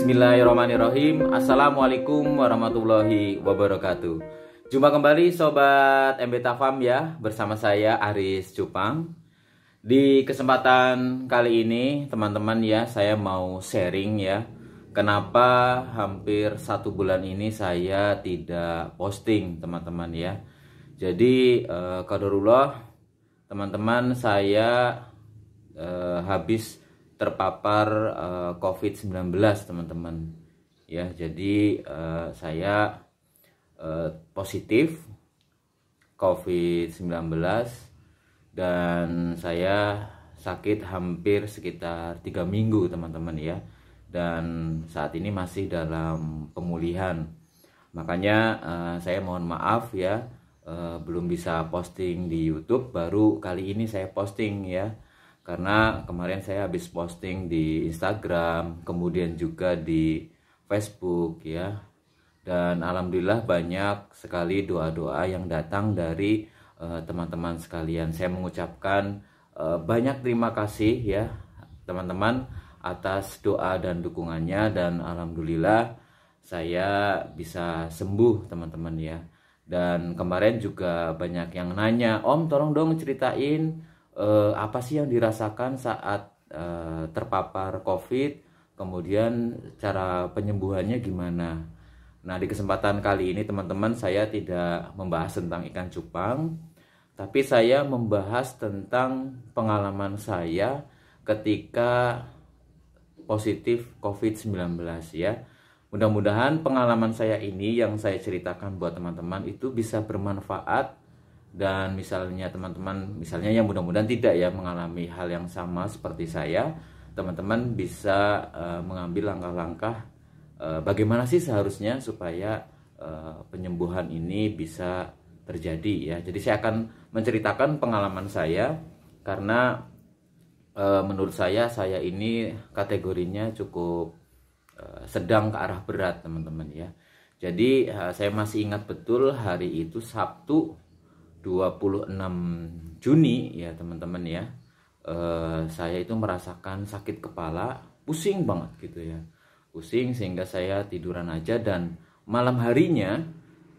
Bismillahirrahmanirrahim. Assalamualaikum warahmatullahi wabarakatuh. Jumpa kembali Sobat MB Tafam ya, bersama saya Aris Cupang. Di kesempatan kali ini teman-teman ya, saya mau sharing ya, kenapa hampir 1 bulan ini saya tidak posting teman-teman ya. Jadi qadarullah teman-teman, saya habis terpapar COVID-19 teman-teman ya. Jadi saya positif COVID-19 dan saya sakit hampir sekitar 3 minggu teman-teman ya, dan saat ini masih dalam pemulihan. Makanya saya mohon maaf ya, belum bisa posting di YouTube. Baru kali ini saya posting ya, karena kemarin saya habis posting di Instagram, kemudian juga di Facebook ya. Dan alhamdulillah banyak sekali doa-doa yang datang dari teman-teman sekalian. Saya mengucapkan banyak terima kasih ya teman-teman atas doa dan dukungannya, dan alhamdulillah saya bisa sembuh teman-teman ya. Dan kemarin juga banyak yang nanya, "Om, tolong dong ceritain apa sih yang dirasakan saat terpapar COVID, kemudian cara penyembuhannya gimana." Nah, di kesempatan kali ini teman-teman, saya tidak membahas tentang ikan cupang, tapi saya membahas tentang pengalaman saya ketika positif COVID-19 ya. Mudah-mudahan pengalaman saya ini yang saya ceritakan buat teman-teman itu bisa bermanfaat. Dan misalnya teman-teman, misalnya yang mudah-mudahan tidak ya mengalami hal yang sama seperti saya, teman-teman bisa mengambil langkah-langkah bagaimana sih seharusnya supaya penyembuhan ini bisa terjadi ya. Jadi saya akan menceritakan pengalaman saya, karena menurut saya ini kategorinya cukup sedang ke arah berat teman-teman ya. Jadi saya masih ingat betul hari itu Sabtu 26 Juni ya teman-teman ya. Saya itu merasakan sakit kepala, pusing banget gitu ya, pusing sehingga saya tiduran aja, dan malam harinya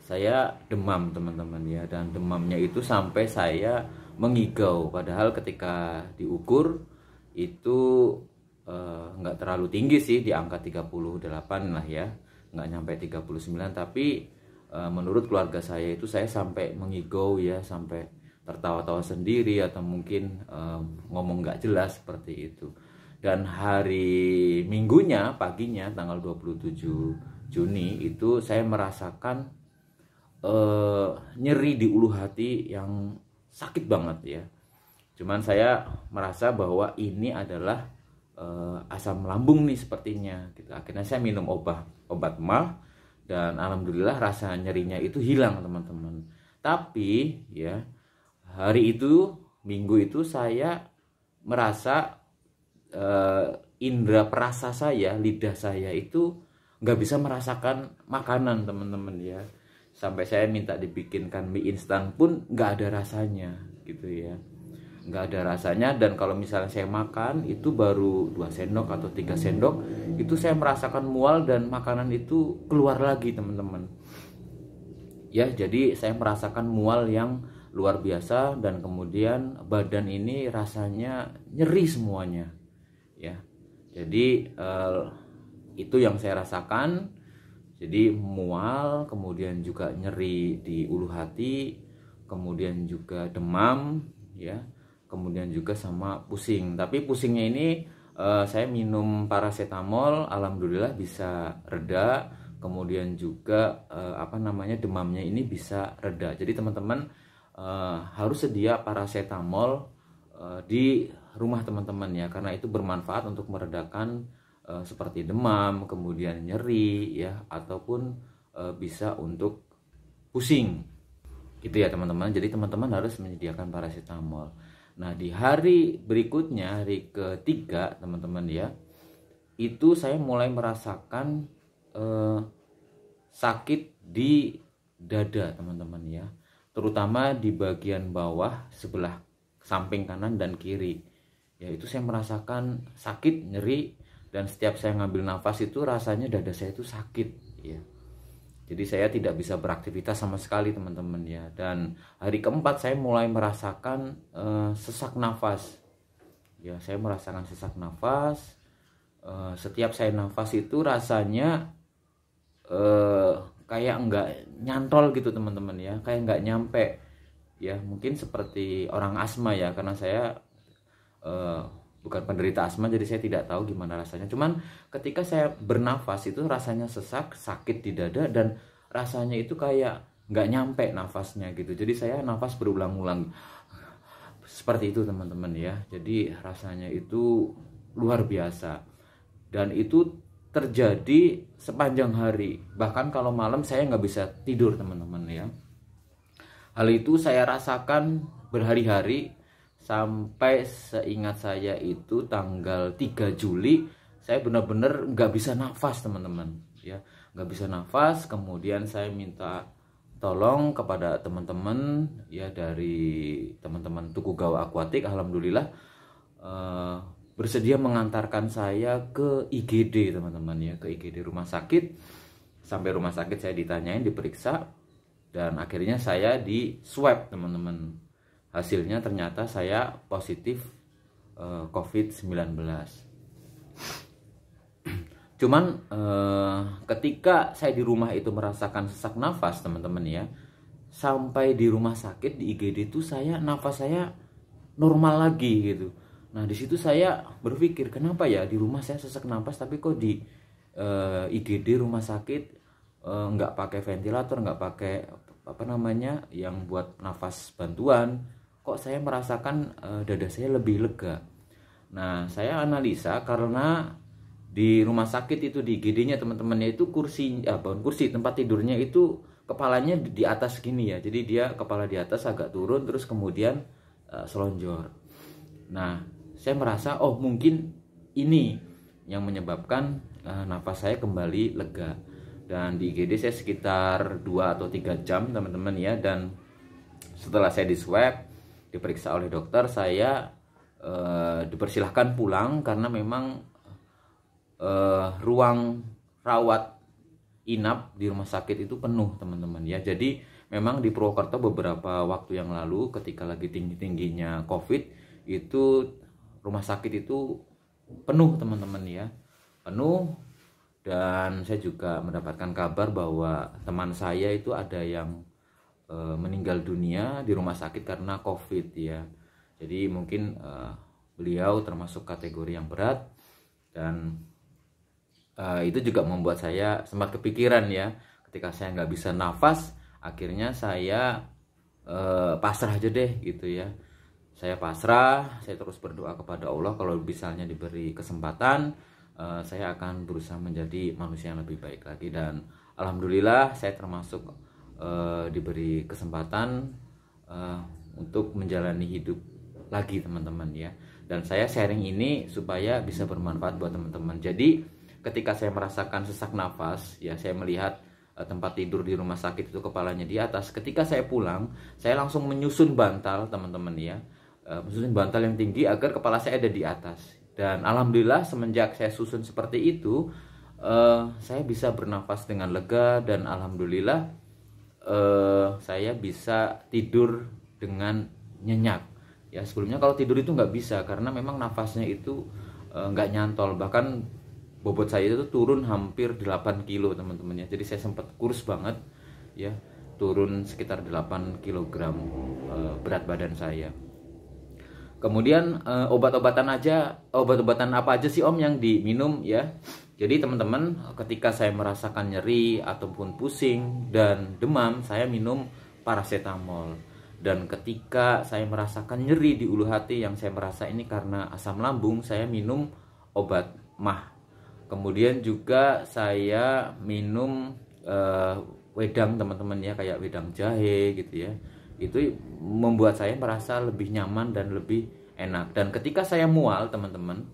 saya demam teman-teman ya. Dan demamnya itu sampai saya mengigau, padahal ketika diukur itu nggak terlalu tinggi sih, di angka 38 lah ya, nggak nyampe 39. Tapi menurut keluarga saya itu saya sampai mengigau ya, sampai tertawa-tawa sendiri atau mungkin ngomong nggak jelas seperti itu. Dan hari Minggunya paginya tanggal 27 Juni itu saya merasakan nyeri di ulu hati yang sakit banget ya. Cuman saya merasa bahwa ini adalah asam lambung nih sepertinya gitu. Akhirnya saya minum obat mah, dan alhamdulillah rasa nyerinya itu hilang teman-teman. Tapi ya hari itu, Minggu itu, saya merasa indera perasa saya, lidah saya itu nggak bisa merasakan makanan teman-teman ya. Sampai saya minta dibikinkan mie instan pun nggak ada rasanya gitu ya, nggak ada rasanya. Dan kalau misalnya saya makan itu baru 2 sendok atau 3 sendok, itu saya merasakan mual dan makanan itu keluar lagi teman-teman ya. Jadi saya merasakan mual yang luar biasa, dan kemudian badan ini rasanya nyeri semuanya ya. Jadi itu yang saya rasakan. Jadi mual, kemudian juga nyeri di ulu hati, kemudian juga demam ya, kemudian juga sama pusing. Tapi pusingnya ini saya minum paracetamol, alhamdulillah bisa reda. Kemudian juga demamnya ini bisa reda. Jadi teman-teman harus sedia paracetamol di rumah teman-teman ya, karena itu bermanfaat untuk meredakan seperti demam, kemudian nyeri ya, ataupun bisa untuk pusing gitu ya teman-teman. Jadi teman-teman harus menyediakan paracetamol. Nah, di hari berikutnya, hari ketiga teman-teman ya, itu saya mulai merasakan sakit di dada teman-teman ya, terutama di bagian bawah sebelah samping kanan dan kiri ya. Itu saya merasakan sakit, nyeri, dan setiap saya ngambil nafas itu rasanya dada saya itu sakit ya. Jadi saya tidak bisa beraktivitas sama sekali teman-teman ya. Dan hari keempat saya mulai merasakan sesak nafas ya. Saya merasakan sesak nafas. Setiap saya nafas itu rasanya kayak nggak nyantol gitu teman-teman ya, kayak nggak nyampe ya. Mungkin seperti orang asma ya, karena saya bukan penderita asma, jadi saya tidak tahu gimana rasanya. Cuman ketika saya bernafas itu rasanya sesak, sakit di dada, dan rasanya itu kayak nggak nyampe nafasnya gitu. Jadi saya nafas berulang-ulang seperti itu teman-teman ya. Jadi rasanya itu luar biasa, dan itu terjadi sepanjang hari. Bahkan kalau malam saya nggak bisa tidur teman-teman ya. Hal itu saya rasakan berhari-hari, sampai seingat saya itu tanggal 3 Juli saya benar-benar nggak bisa nafas teman-teman ya, nggak bisa nafas. Kemudian saya minta tolong kepada teman-teman ya, dari teman-teman Tugu Gawa Akuatik. Alhamdulillah bersedia mengantarkan saya ke IGD teman-teman ya, ke IGD rumah sakit. Sampai rumah sakit saya ditanyain, diperiksa, dan akhirnya saya di swab teman-teman. Hasilnya ternyata saya positif COVID-19. Cuman ketika saya di rumah itu merasakan sesak nafas teman-teman ya, sampai di rumah sakit di IGD itu nafas saya normal lagi gitu. Nah di situ saya berpikir, kenapa ya di rumah saya sesak nafas, tapi kok di IGD rumah sakit nggak pakai ventilator, nggak pakai apa namanya yang buat nafas bantuan, kok saya merasakan dada saya lebih lega. Nah saya analisa, karena di rumah sakit itu di IGD-nya teman-temannya itu kursi tempat tidurnya itu kepalanya di atas gini ya, jadi dia kepala di atas agak turun, terus kemudian selonjor. Nah saya merasa mungkin ini yang menyebabkan nafas saya kembali lega. Dan di IGD saya sekitar 2 atau 3 jam teman-teman ya. Dan setelah saya di swab, diperiksa oleh dokter, saya dipersilahkan pulang karena memang ruang rawat inap di rumah sakit itu penuh teman-teman ya. Jadi memang di Purwokerto beberapa waktu yang lalu ketika lagi tinggi-tingginya COVID itu rumah sakit itu penuh teman-teman ya, penuh. Dan saya juga mendapatkan kabar bahwa teman saya itu ada yang meninggal dunia di rumah sakit karena COVID ya. Jadi mungkin beliau termasuk kategori yang berat, dan itu juga membuat saya sempat kepikiran ya, ketika saya nggak bisa nafas, akhirnya saya pasrah aja deh gitu ya. Saya pasrah, saya terus berdoa kepada Allah, kalau misalnya diberi kesempatan saya akan berusaha menjadi manusia yang lebih baik lagi. Dan alhamdulillah saya termasuk diberi kesempatan untuk menjalani hidup lagi teman-teman ya. Dan saya sharing ini supaya bisa bermanfaat buat teman-teman. Jadi ketika saya merasakan sesak nafas ya, saya melihat tempat tidur di rumah sakit itu kepalanya di atas. Ketika saya pulang, saya langsung menyusun bantal teman-teman ya, menyusun bantal yang tinggi agar kepala saya ada di atas. Dan alhamdulillah semenjak saya susun seperti itu, saya bisa bernafas dengan lega, dan alhamdulillah saya bisa tidur dengan nyenyak ya. Sebelumnya kalau tidur itu nggak bisa, karena memang nafasnya itu nggak nyantol. Bahkan bobot saya itu turun hampir 8 kilo teman-teman ya. Jadi saya sempat kurus banget ya, turun sekitar 8 kg berat badan saya. Kemudian obat-obatan apa aja sih Om yang diminum ya. Jadi teman-teman, ketika saya merasakan nyeri ataupun pusing dan demam, saya minum paracetamol. Dan ketika saya merasakan nyeri di ulu hati yang saya merasa ini karena asam lambung, saya minum obat MAH. Kemudian juga saya minum wedang teman-teman ya, kayak wedang jahe gitu ya. Itu membuat saya merasa lebih nyaman dan lebih enak. Dan ketika saya mual teman-teman,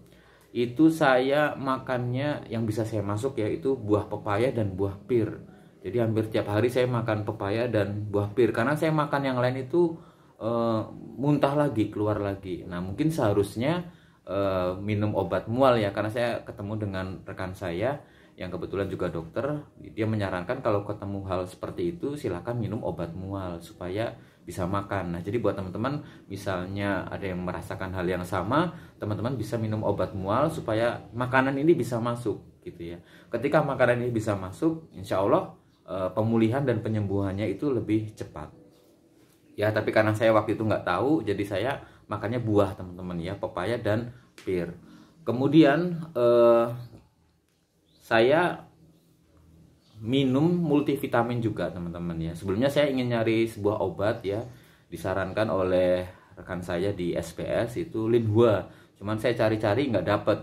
itu saya makannya yang bisa saya masuk yaitu buah pepaya dan buah pir. Jadi hampir tiap hari saya makan pepaya dan buah pir, karena saya makan yang lain itu muntah lagi, keluar lagi. Nah mungkin seharusnya minum obat mual ya, karena saya ketemu dengan rekan saya yang kebetulan juga dokter. Dia menyarankan kalau ketemu hal seperti itu silakan minum obat mual supaya bisa makan. Nah, jadi buat teman-teman misalnya ada yang merasakan hal yang sama, teman-teman bisa minum obat mual supaya makanan ini bisa masuk gitu ya. Ketika makanan ini bisa masuk, insya Allah pemulihan dan penyembuhannya itu lebih cepat. Ya, tapi karena saya waktu itu nggak tahu, jadi saya makannya buah teman-teman ya, pepaya dan pir. Kemudian saya minum multivitamin juga teman-teman ya. Sebelumnya saya ingin nyari sebuah obat ya, disarankan oleh rekan saya di SPS itu Linhua. Cuman saya cari-cari nggak dapet.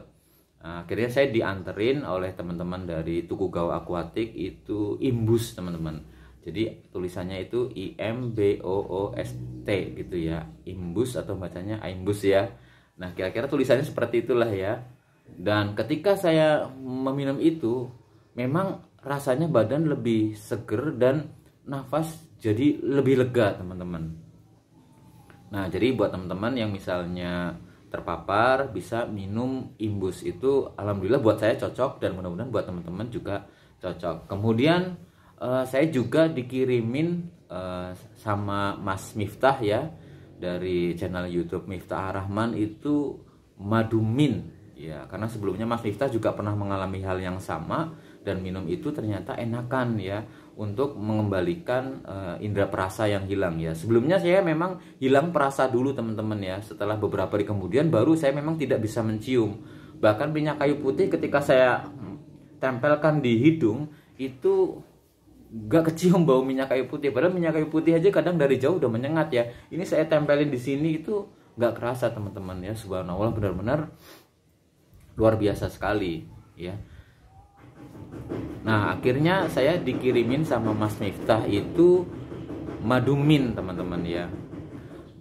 Nah, akhirnya saya dianterin oleh teman-teman dari Tuku Aquatic itu Imbus teman-teman. Jadi tulisannya itu IMBOOST gitu ya, Imbus atau bacanya Imbus ya. Nah, kira-kira tulisannya seperti itulah ya. Dan ketika saya meminum itu, memang rasanya badan lebih seger dan nafas jadi lebih lega teman-teman. Nah, jadi buat teman-teman yang misalnya terpapar bisa minum Imbus itu, alhamdulillah buat saya cocok dan mudah-mudahan buat teman-teman juga cocok. Kemudian saya juga dikirimin sama Mas Miftah ya, dari channel YouTube Miftah Ar-Rahman itu Madumin ya, karena sebelumnya Mas Miftah juga pernah mengalami hal yang sama dan minum itu ternyata enakan ya untuk mengembalikan indera perasa yang hilang ya. Sebelumnya saya memang hilang perasa dulu teman-teman ya. Setelah beberapa hari kemudian baru saya memang tidak bisa mencium. Bahkan minyak kayu putih ketika saya tempelkan di hidung itu gak kecium bau minyak kayu putih. Padahal minyak kayu putih aja kadang dari jauh udah menyengat ya. Ini saya tempelin di sini itu gak kerasa teman-teman ya. Subhanallah, benar-benar luar biasa sekali ya. Nah, akhirnya saya dikirimin sama Mas Miftah itu Madumin teman-teman ya.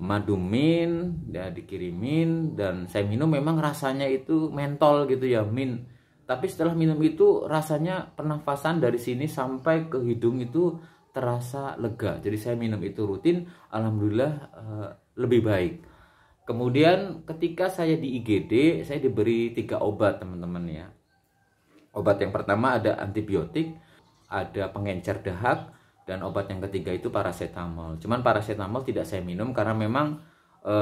Madumin ya dikirimin dan saya minum, memang rasanya itu mentol gitu ya, mint. Tapi setelah minum itu rasanya pernafasan dari sini sampai ke hidung itu terasa lega. Jadi saya minum itu rutin, alhamdulillah lebih baik. Kemudian ketika saya di IGD, saya diberi 3 obat teman-teman ya. Obat yang pertama ada antibiotik, ada pengencer dahak, dan obat yang ketiga itu paracetamol. Cuman paracetamol tidak saya minum karena memang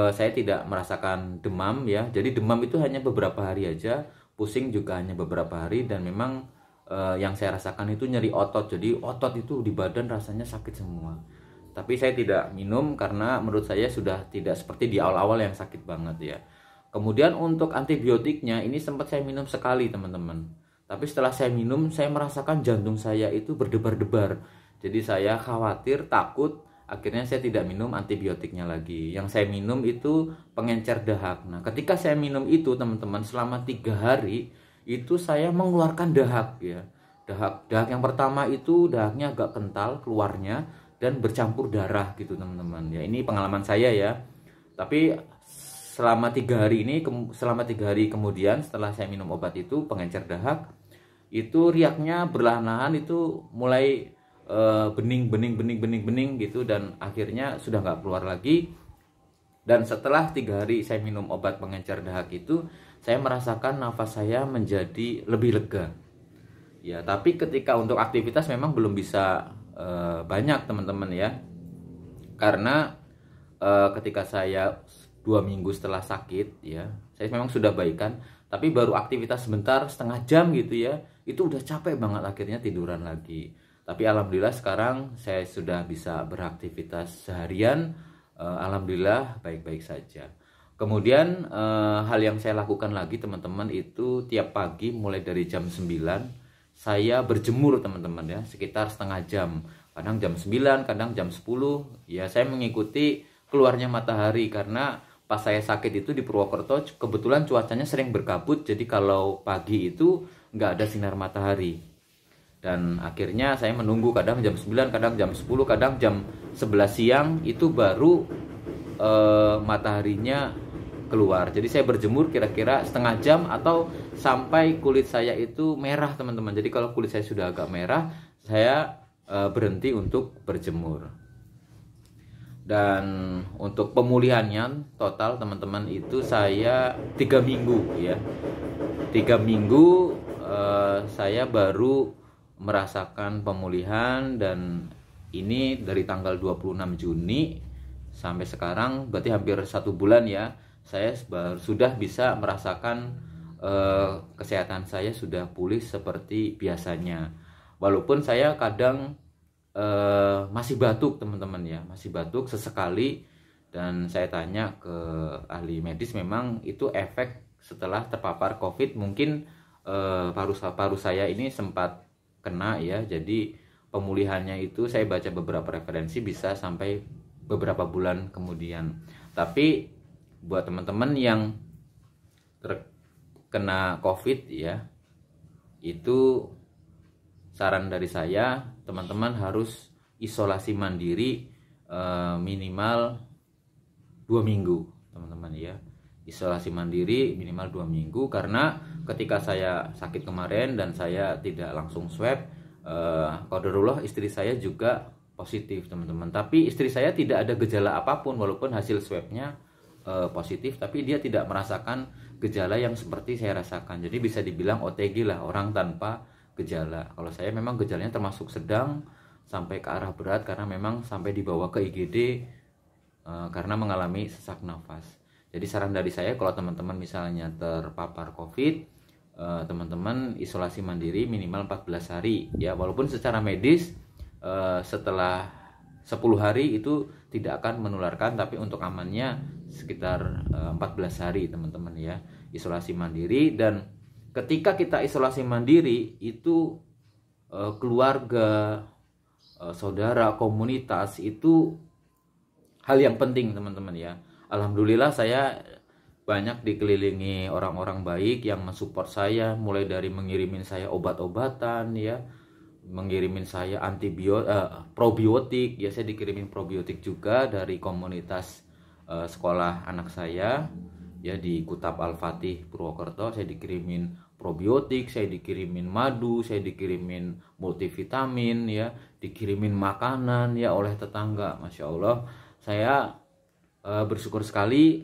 saya tidak merasakan demam ya. Jadi demam itu hanya beberapa hari aja, pusing juga hanya beberapa hari, dan memang yang saya rasakan itu nyeri otot. Jadi otot itu di badan rasanya sakit semua. Tapi saya tidak minum karena menurut saya sudah tidak seperti di awal-awal yang sakit banget ya. Kemudian untuk antibiotiknya ini sempat saya minum sekali teman-teman. Tapi setelah saya minum, saya merasakan jantung saya itu berdebar-debar. Jadi saya khawatir, takut, akhirnya saya tidak minum antibiotiknya lagi. Yang saya minum itu pengencer dahak. Nah, ketika saya minum itu teman-teman selama 3 hari, itu saya mengeluarkan dahak ya. Dahak yang pertama itu dahaknya agak kental keluarnya dan bercampur darah gitu teman-teman. Ya, ini pengalaman saya ya. Tapi selama 3 hari ini, selama 3 hari kemudian setelah saya minum obat itu pengencer dahak, itu riaknya berlahan-lahan itu mulai bening gitu, dan akhirnya sudah nggak keluar lagi. Dan setelah 3 hari saya minum obat pengencer dahak itu, saya merasakan nafas saya menjadi lebih lega ya. Tapi ketika untuk aktivitas memang belum bisa banyak teman-teman ya, karena ketika saya 2 minggu setelah sakit ya, saya memang sudah baikan, tapi baru aktivitas sebentar setengah jam gitu ya, itu udah capek banget, akhirnya tiduran lagi. Tapi alhamdulillah sekarang saya sudah bisa beraktivitas seharian, alhamdulillah baik-baik saja. Kemudian hal yang saya lakukan lagi teman-teman itu tiap pagi mulai dari jam 9 saya berjemur teman-teman ya, sekitar setengah jam. Kadang jam 9, kadang jam 10 ya, saya mengikuti keluarnya matahari. Karena pas saya sakit itu di Purwokerto kebetulan cuacanya sering berkabut, jadi kalau pagi itu nggak ada sinar matahari. Dan akhirnya saya menunggu kadang jam 9, kadang jam 10, kadang jam 11 siang itu baru mataharinya keluar. Jadi saya berjemur kira-kira setengah jam atau sampai kulit saya itu merah teman-teman. Jadi kalau kulit saya sudah agak merah, saya berhenti untuk berjemur. Dan untuk pemulihannya total teman-teman itu saya 3 minggu ya. 3 minggu saya baru merasakan pemulihan, dan ini dari tanggal 26 Juni sampai sekarang berarti hampir 1 bulan ya. Saya sudah bisa merasakan kesehatan saya sudah pulih seperti biasanya. Walaupun saya kadang masih batuk teman-teman ya, masih batuk sesekali, dan saya tanya ke ahli medis, memang itu efek setelah terpapar COVID. Mungkin paru saya ini sempat kena ya, jadi pemulihannya itu saya baca beberapa referensi bisa sampai beberapa bulan kemudian. Tapi buat teman-teman yang terkena COVID ya, itu saran dari saya, teman-teman harus isolasi mandiri minimal 2 minggu teman-teman ya. Isolasi mandiri minimal 2 minggu, karena ketika saya sakit kemarin dan saya tidak langsung swab, qadarullah istri saya juga positif teman-teman. Tapi istri saya tidak ada gejala apapun, walaupun hasil swabnya positif, tapi dia tidak merasakan gejala yang seperti saya rasakan. Jadi bisa dibilang OTG lah, orang tanpa gejala. Kalau saya memang gejalanya termasuk sedang sampai ke arah berat, karena memang sampai dibawa ke IGD karena mengalami sesak nafas. Jadi saran dari saya, kalau teman-teman misalnya terpapar COVID, teman-teman isolasi mandiri minimal 14 hari ya. Walaupun secara medis setelah 10 hari itu tidak akan menularkan, tapi untuk amannya sekitar 14 hari teman-teman ya, isolasi mandiri. Dan ketika kita isolasi mandiri itu keluarga, saudara, komunitas itu hal yang penting teman-teman ya. Alhamdulillah saya banyak dikelilingi orang-orang baik yang mensupport saya, mulai dari mengirimin saya obat-obatan ya, mengirimin saya probiotik ya. Saya dikirimin probiotik juga dari komunitas sekolah anak saya ya, di Kutab Al-Fatih Purwokerto. Saya dikirimin probiotik, saya dikirimin madu, saya dikirimin multivitamin ya, dikirimin makanan ya oleh tetangga. Masya Allah, saya bersyukur sekali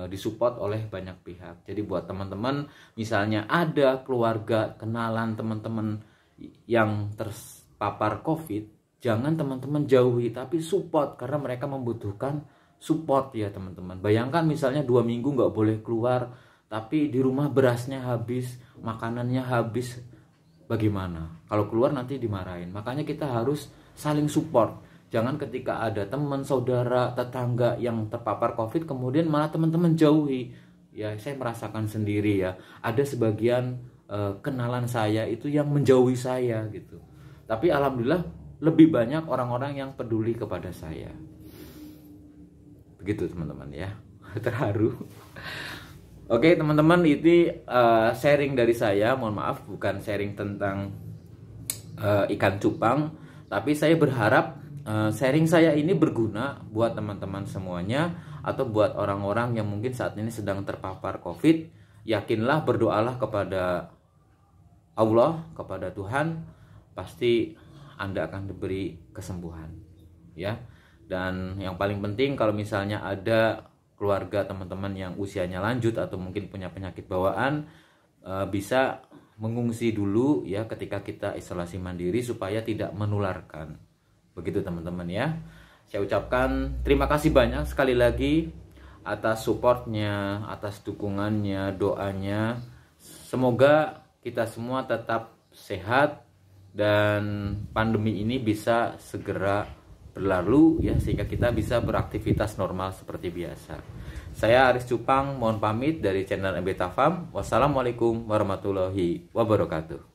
disupport oleh banyak pihak. Jadi buat teman-teman misalnya ada keluarga, kenalan teman-teman yang terpapar COVID, jangan teman-teman jauhi, tapi support, karena mereka membutuhkan support ya teman-teman. Bayangkan misalnya 2 minggu nggak boleh keluar, tapi di rumah berasnya habis, makanannya habis, bagaimana? Kalau keluar nanti dimarahin. Makanya kita harus saling support. Jangan ketika ada teman, saudara, tetangga yang terpapar COVID, kemudian malah teman-teman jauhi. Ya, saya merasakan sendiri ya. Ada sebagian kenalan saya itu yang menjauhi saya gitu. Tapi alhamdulillah lebih banyak orang-orang yang peduli kepada saya. Begitu teman-teman ya. Terharu. Oke teman-teman, ini sharing dari saya. Mohon maaf bukan sharing tentang ikan cupang, tapi saya berharap sharing saya ini berguna buat teman-teman semuanya, atau buat orang-orang yang mungkin saat ini sedang terpapar COVID. Yakinlah, berdoalah kepada Allah, kepada Tuhan, pasti Anda akan diberi kesembuhan ya. Dan yang paling penting, kalau misalnya ada keluarga teman-teman yang usianya lanjut atau mungkin punya penyakit bawaan, bisa mengungsi dulu ya ketika kita isolasi mandiri supaya tidak menularkan. Begitu teman-teman ya. Saya ucapkan terima kasih banyak sekali lagi atas supportnya, atas dukungannya, doanya. Semoga kita semua tetap sehat dan pandemi ini bisa segera berlalu ya, sehingga kita bisa beraktivitas normal seperti biasa. Saya Aris Cupang mohon pamit dari channel MB Tafam. Wassalamualaikum warahmatullahi wabarakatuh.